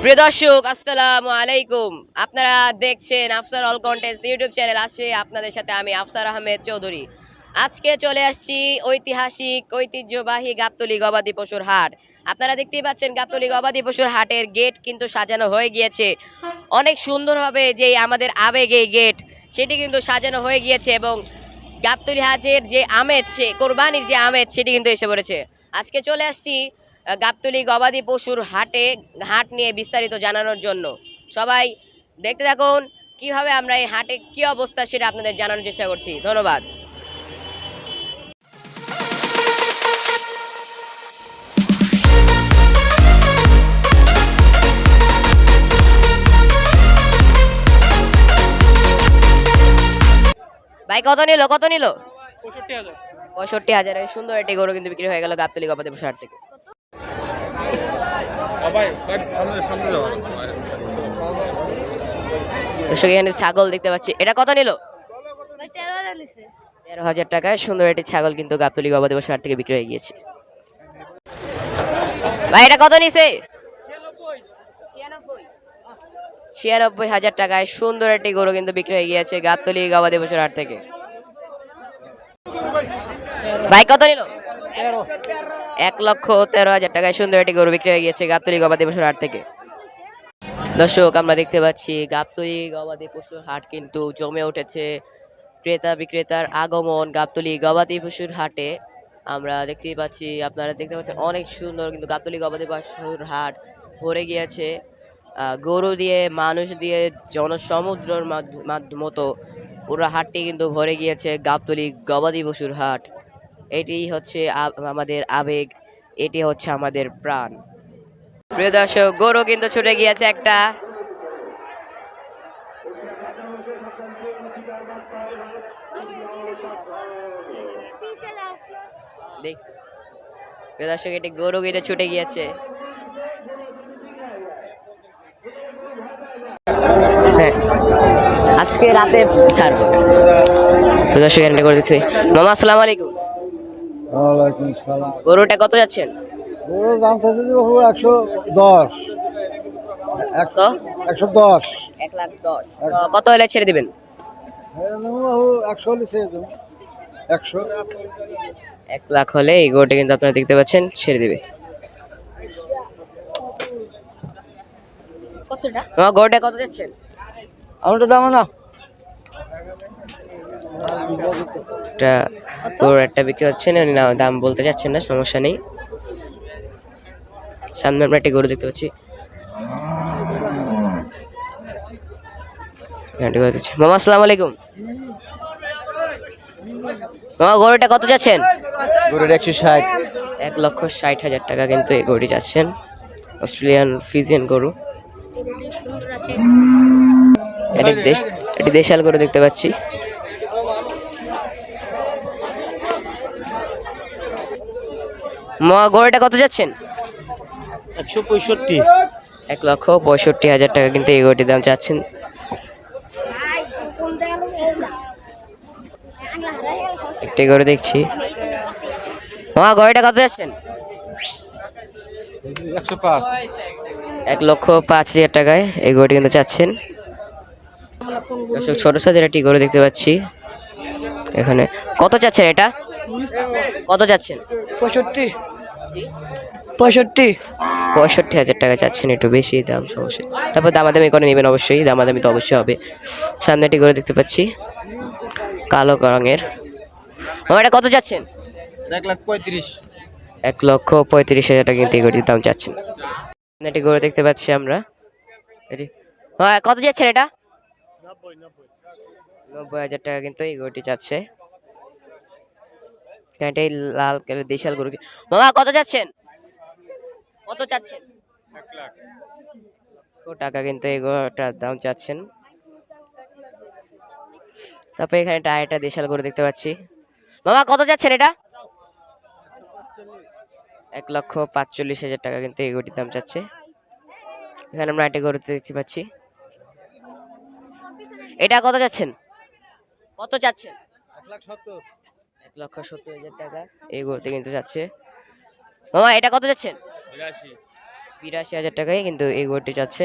প্রিয় দর্শক, আসসালামু আলাইকুম। আপনারা দেখছেন Afsar all contents YouTube channel. আসছে আপনাদের সাথে আমি আফসার আহমেদ চৌধুরী। আজকে চলে আসছি ঐতিহাসিক ঐতিহ্যবাহী গাবতলী গবাদি পশুর হাট। আপনারা দেখতেই পাচ্ছেন গাবতলী গবাদি পশুর হাটের গেট কিন্তু সাজানো হয়ে গিয়েছে অনেক সুন্দরভাবে। যে আমাদের আবেগ এই গেট সেটি কিন্তু সাজানো হয়ে গিয়েছে এবং গাবতলী হাটের যে আমেজ, সে কোরবানির যে আমেজ সেটি কিন্তু এসে পড়েছে। আজকে চলে আসছি গাবতলী গবাদি পশুর হাট নিয়ে বিস্তারিত জানানোর জন্য। সবাই দেখতে থাকুন কিভাবে আমরা এই হাটে কি অবস্থা সেটা আপনাদের জানানোর চেষ্টা করছি। ধন্যবাদ। ভাই কত নিল? 65,000। 65,000 সুন্দর একটি গরু কিন্তু বিক্রি হয়ে গেল গাবতলী গবাদি পশুর হাট থেকে। দর্শক, এখানে ছাগল দেখতে পাচ্ছি, এটা কত নিল? 13,000 টাকায় সুন্দর একটি ছাগল কিন্তু গাবতলী গবাদি পশুর হাট থেকে বিক্রি হয়ে গিয়েছে। ভাই এটা কত নিছে? 96,000 টাকায় সুন্দর একটি গরু কিন্তু বিক্রি হয়ে গিয়েছে গাবতলী গবাদি পশুর হাট থেকে। ভাই কত নিল? 1,13,000 টাকায় সুন্দর একটি গরু বিক্রি হয়ে গিয়েছে গাবতলী গবাদি পশুর হাট থেকে। দর্শক, আমরা দেখতে পাচ্ছি গাবতলী গবাদি পশুর হাট কিন্তু জমে উঠেছে। ক্রেতা বিক্রেতার আগমন গাবতলী গবাদি পশুর হাটে আমরা দেখতেই পাচ্ছি। আপনারা দেখতে পাচ্ছেন অনেক সুন্দর কিন্তু গাবতলী গবাদি পশুর হাট ভরে গিয়েছে গরু দিয়ে, মানুষ দিয়ে, জনসমুদ্রের মতো পুরো হাটটি কিন্তু ভরে গিয়েছে গাবতলী গবাদি পশুর হাট। এটি হচ্ছে আমাদের আবেগ, এটি হচ্ছে আমাদের প্রাণ। প্রিয় দর্শক, গরু কিন্তু ছুটে গিয়েছে একটা। প্রিয় দর্শক, এটি গরু কিন্তু ছুটে গিয়েছে। হ্যাঁ, আজকে রাতে ছাড়বো। প্রিয় দর্শক, এখানে করে দিচ্ছি। মামা আসসালামু আলাইকুম। ওয়ালাইকুম সালাম। গরুটা কত যাচ্ছেন? গরুর দাম চাইতে দিব 110। কত? 110। 1,10,000। কত হলে ছেড়ে দিবেন? 100 হলে ছেড়ে দেবো। 100। 1,00,000 হলে এই গরুটা কিন্তু আপনারা দেখতে পাচ্ছেন ছেড়ে দিবে। কতটা? গরুটা কত যাচ্ছেন? আমারটা দাম না। গরুর একটা বিক্রি হচ্ছে না, উনি দাম বলতে চাচ্ছেন না, সমস্যা নেই। সামনে আমরা একটা গরু দেখতে পাচ্ছি। মামা আসসালামু আলাইকুম। মামা গরুটা কত যাচ্ছেন? গরুর 160। 1,60,000 টাকা কিন্তু এই গরুটি যাচ্ছেন। অস্ট্রেলিয়ান ফিজিয়ান গরু। এটি দেশাল গরু দেখতে পাচ্ছি। মামা গরুটা কত যাচ্ছেন? 165। 1,65,000 টাকা কিন্তু এই গরুটির দাম চাচ্ছেন। একটি গরু দেখছি। মামা গরুটা কত যাচ্ছেন? 105। 1,05,000 টাকায় এই গরুটি কিন্তু চাচ্ছেন। দর্শক, ছোট সাইজের একটি গরু দেখতে পাচ্ছি এখানে। কত চাচ্ছেন এটা? কত চাচ্ছেন? 65। 65। 65,000 টাকা চাচ্ছেন, একটু বেশি দাম, সমস্যা। তারপর দামাদামি করে নেবেন, অবশ্যই দামাদামি তো অবশ্যই হবে। সামনে একটি গরু দেখতে পাচ্ছি কালো রঙের। আমার এটা কত চাচ্ছেন? 135। 1,35,000 টাকা কিন্তু এই গরুটির দাম চাচ্ছেন। একটি গরু দেখতে পাচ্ছি আমরা। হ্যাঁ, কত যাচ্ছেন এটা? 90,000 টাকা কিন্তু এই গরুটি চাচ্ছে। এটাই লাল কালার দেশাল গরু। মামা কত যাচ্ছেন? কত চাচ্ছেন? 1,00,000 টাকা কিন্তু এই গরুটার দাম চাচ্ছেন। তারপরে এখানে একটা দেশাল গরু দেখতে পাচ্ছি। মামা কত যাচ্ছেন এটা? 1,45,000 টাকা কিন্তু এই গরুটির দাম চাচ্ছে। এখানে আমরা একটা গরু দেখতে পাচ্ছি। এটা কত যাচ্ছেন? কত চাচ্ছেন? 1,70,000 টাকা এই গরুতে কিন্তু যাচ্ছে। মামা এটা কত যাচ্ছেন? 82,000 টাকায় কিন্তু এই গরুটি যাচ্ছে।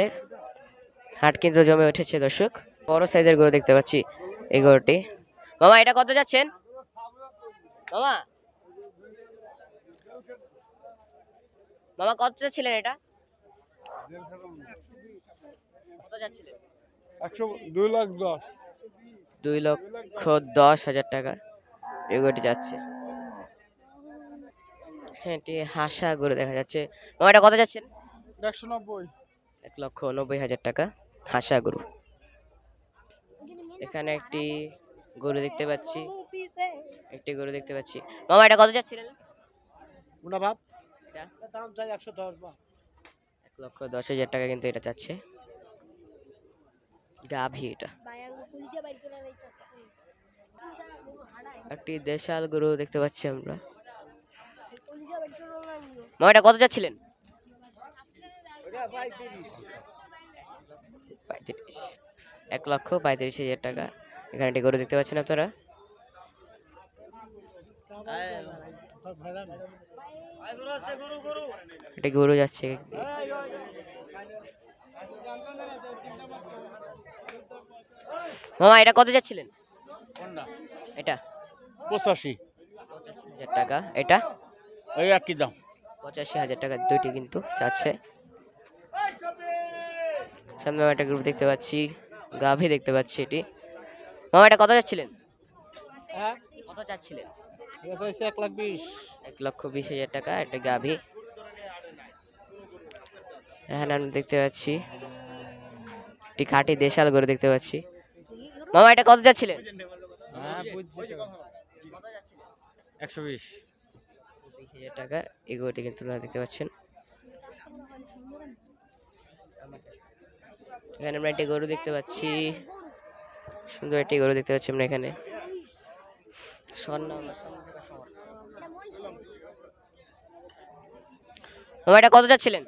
হাট কিন্তু জমে উঠেছে দর্শক। বড় সাইজের গরু দেখতে পাচ্ছি এই গরুটি। মামা এটা কত যাচ্ছেন মামা? মামা কত যাচ্ছিলেন এটা? কত যাচ্ছিলেন? 2,10,000। 2,10,000 টাকা এই গরুটি যাচ্ছে। হ্যাঁ, এটি হাসা গরু দেখা যাচ্ছে। মামা এটা কত যাচ্ছেন? 190। 1,90,000 টাকা হাসা গরু। এখানে একটি গরু দেখতে পাচ্ছি, মামা এটা কত যাচ্ছিলেন? মুনা বাপ এটা দাম চাই 110 বা। 1,10,000 টাকা কিন্তু এটা যাচ্ছে। গাভী এটা। একটি দেশাল গরু দেখতে পাচ্ছি আমরা। মামা এটা কত যাচ্ছিলেন? 35। 1,35,000 টাকা এখানে একটি গরু দেখতে পাচ্ছেন আপনারা। একটি গরু যাচ্ছে এদিক দিয়ে। মামা এটা কত যাচ্ছিলেন? এটা 85,000 টাকা। এটা ওই একই দাম। 85,000 টাকা দুইটি কিন্তু চাচ্ছে। সামনে আমি একটা গ্রুপ দেখতে পাচ্ছি, গাভী দেখতে পাচ্ছি এটি। মামা এটা কত যাচ্ছিলেন? হ্যাঁ কত চাচ্ছিলেন? এটা হইছে 1,20,000। 1,20,000 টাকা একটা গাভী। এখানে আমি দেখতে পাচ্ছি একটি খাঁটি দেশাল গরু দেখতে পাচ্ছি। মামা এটা কত যাচ্ছিলেন? হ্যাঁ বুঝছি তো। কত যাচ্ছিলেন? 120। 20,000 টাকা এই গরুটি কিন্তু আপনারা দেখতে পাচ্ছেন। এখানে আমরা একটি গরু দেখতে পাচ্ছি, সুন্দর একটি গরু দেখতে পাচ্ছি আমরা এখানে। মামা এটা কত যাচ্ছিলেন?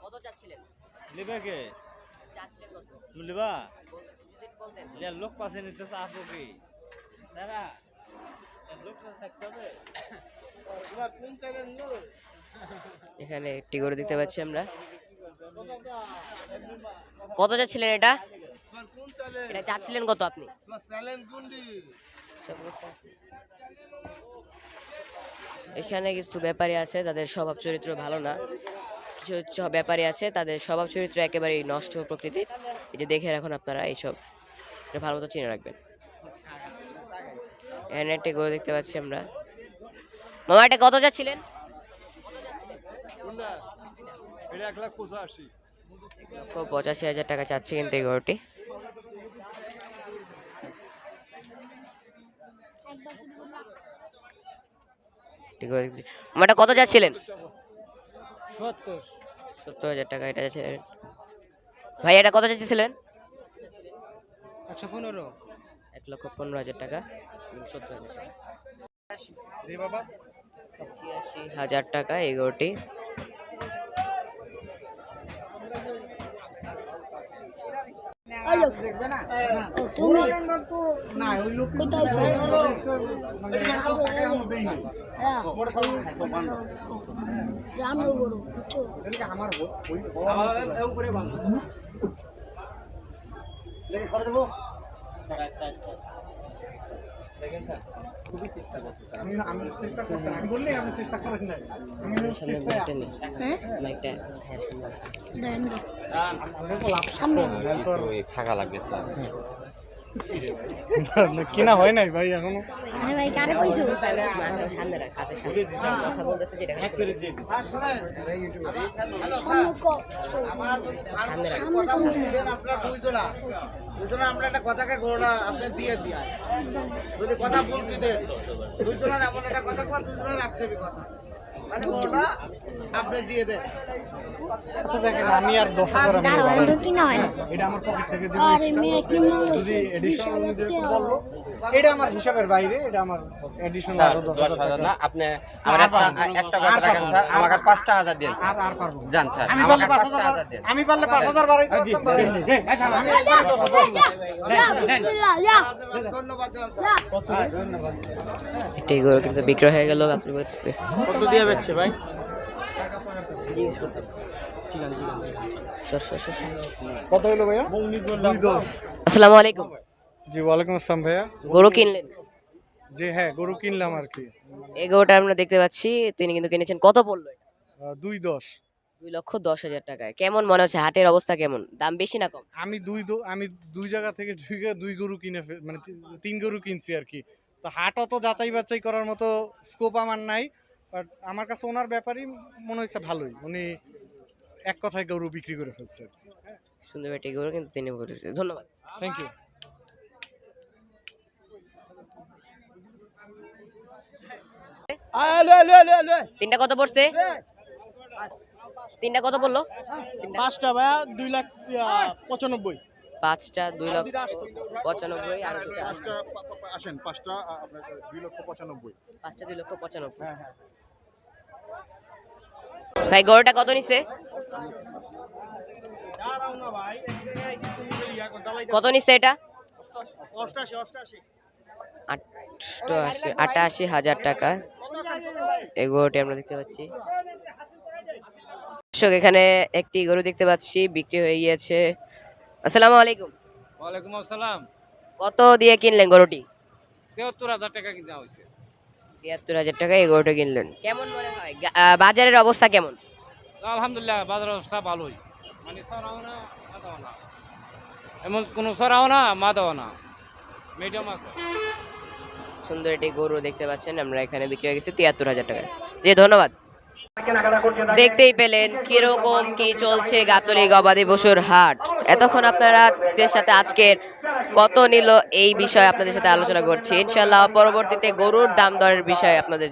কত যাচ্ছিলেন? লিবে কে? যাচ্ছিলেন কত? তুমি লিবা? যদি বলতেন। লে লোক পাশে নিতেছে আপু কি? দাদা লোকটা থাকতে হবে। তোমার কোন চাইলেন লো? এখানে একটি গরু দেখতে পাচ্ছি আমরা। কত যাচ্ছিলেন এটা? তোমার কোন চাইলেন? এটা যাচ্ছিলেন কত আপনি? তোমার চাইলেন কোনটি? এখানে কিছু ব্যাপারী আছে, তাদের স্বভাব চরিত্র ভালো না। কিছু ব্যাপারী আছে, তাদের স্বভাব চরিত্র একেবারেই নষ্ট প্রকৃতির। এই যে দেখে রাখুন আপনারা, এইসব এটা ভালো মতো চিনে রাখবেন। এখানে একটা গরু দেখতে পাচ্ছি আমরা। মামা এটা কত যাচ্ছিলেন? কোনটা? এটা 1,85,000। 1,85,000 টাকা চাচ্ছে কিন্তু এই গরুটি। মামা এটা কত যাচ্ছিলেন? 70। 70,000 টাকা এটা যাচ্ছে। ভাই এটা কত যাচ্ছিলেন? 115। 1,15,000 টাকা। 70,000 টাকা। রে বাবা 86,000 টাকা এই গরুটি। দেখবে না তুমি না ওই লোক কোথায় আমার বড় বুঝছো আমার উপরে বাঁধো লেগে করে দেবো আমি চেষ্টা করছি আমি বললি আপনি চেষ্টা করেন না আমি মাইকটা থাকা লাগবে স্যার। কিনা হয় নাই ভাই এখনো আরে ভাই কারে কইছো সামনে রাখ, হাতের সামনে কথা বলতেছে যেটা সামনে রাখ। আপনারা দুইজনা আমরা একটা কথাকে ঘোড়া আপনি দিয়ে দিয়া যদি কথা বলতে দেন দুইজনের এমন একটা কথা কর দুইজনের রাখতে হবে কথা মানে ঘোড়া আপনি দিয়ে দেন আচ্ছা দেখেন আমি আর 10,000 দাঁড়াও কি না হয় এটা আমার পকেট থেকে দিব আরে মেয়ে কি মনে যদি এডিশনাল যদি বললো এটা আমার হিসাবের বাইরে এটা আমার এডিশনাল আরো 10,000 না আপনি আমার একটা কথা রাখেন স্যার, আমাকে 5,000 দেন স্যার। আর পারবো জান স্যার, আমি আমাকে পারলে 5,000 দেন। আমি পারলে 5,000 বাড়াইতে পারতাম আমি একবারে 10,000 ধন্যবাদ একটি গরু কিন্তু বিক্রয় হয়ে গেল। আপনি বলতেছে কত দিয়ে বেচছে ভাই জিজ্ঞেস করতেছি কত হলো ভাইয়া? আসসালামু আলাইকুম। জি ওয়ালাইকুম আসসালাম ভাইয়া। গরু কিনলেন? জি হ্যাঁ, গরু কিনলাম আর কি। এই গরুটা আমরা দেখতে পাচ্ছি তিনি কিন্তু কিনেছেন, কত পড়লো এটা? 2.10। 2,10,000 টাকায়। কেমন মনে হচ্ছে, হাটের অবস্থা কেমন, দাম বেশি না কম? আমি দুই জায়গা থেকে দুই গরু কিনে মানে তিন গরু কিনছি আর কি। তো হাট অত যাচাই বাছাই করার মতো স্কোপ আমার নাই, বাট আমার কাছে ওনার ব্যাপারই মনে হচ্ছে ভালোই। উনি এক কথায় গরু বিক্রি করে ফেলছে আর কি। সুন্দর একটি গরু কিন্তু তিনি করেছে। ধন্যবাদ। Thank you. তিনটা কত পড়ছে? তিনটা কত পড়লো? পাঁচটা ভাইয়া 2,95,000। পাঁচটা 2,95,000 আর দুটো আসেন পাঁচটা আপনার 2,95,000। পাঁচটা 2,95,000। ভাই গরুটা কত নিছে? কত নিছে এটা? 88,000 টাকা এই গরুটি আমরা দেখতে পাচ্ছি। দর্শক, এখানে একটি গরু দেখতে পাচ্ছি বিক্রি হয়ে গিয়েছে। আসসালামু আলাইকুম। ওয়ালাইকুম আসসালাম। কত দিয়ে কিনলেন গরুটি? 73,000 টাকা কিনা হয়েছে। 73,000 টাকা এই গরুটা কিনলেন। কেমন মনে হয় বাজারের অবস্থা কেমন? আলহামদুলিল্লাহ বাজার অবস্থা ভালোই, মানে সরাও না মাদাও না, এমন কোনো সরাও না মাদাও না, মিডিয়াম আছে। সুন্দর একটি গরু দেখতে পাচ্ছেন আমরা এখানে বিক্রি হয়ে গেছে 73,000 টাকা। জি ধন্যবাদ। দেখতেই পেলেন কিরকম কি চলছে গাবতলী গবাদি পশুর হাট। এতক্ষণ আপনারা যে সাথে আজকের কত নিল এই বিষয়ে আপনাদের সাথে আলোচনা করছি। ইনশাল্লাহ পরবর্তীতে গরুর দাম দরের বিষয়ে আপনাদের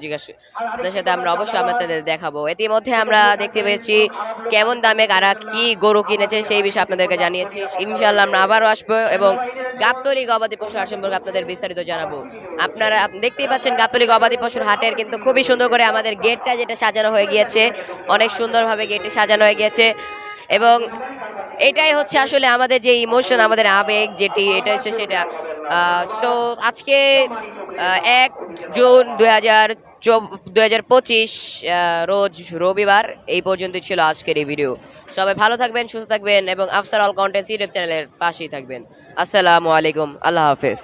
সাথে আমরা অবশ্যই আপনাদের দেখাবো। ইতিমধ্যে আমরা দেখতে পেয়েছি কেমন দামে কারা কি গরু কিনেছে সেই বিষয়ে আপনাদেরকে জানিয়েছি। ইনশাল্লাহ আমরা আবারও আসবো এবং গাবতলী গবাদি পশু হাট সম্পর্কে আপনাদের বিস্তারিত জানাবো। আপনারা দেখতেই পাচ্ছেন গাবতলী গবাদি পশুর হাটের কিন্তু খুবই সুন্দর করে আমাদের গেটটা যেটা সাজানো হয়ে গিয়েছে, অনেক সুন্দরভাবে গেটে সাজানো হয়ে গিয়েছে এবং এটাই হচ্ছে আসলে আমাদের যে ইমোশন, আমাদের আবেগ যেটি, এটা হচ্ছে সেটা। সো আজকে 1 জুন 2025 রোজ রবিবার। এই পর্যন্তই ছিল আজকের এই ভিডিও। সবাই ভালো থাকবেন, সুস্থ থাকবেন এবং আফসার অল কন্টেন্টস ইউটিউব চ্যানেলের পাশেই থাকবেন। আসসালামু আলাইকুম, আল্লাহ হাফেজ।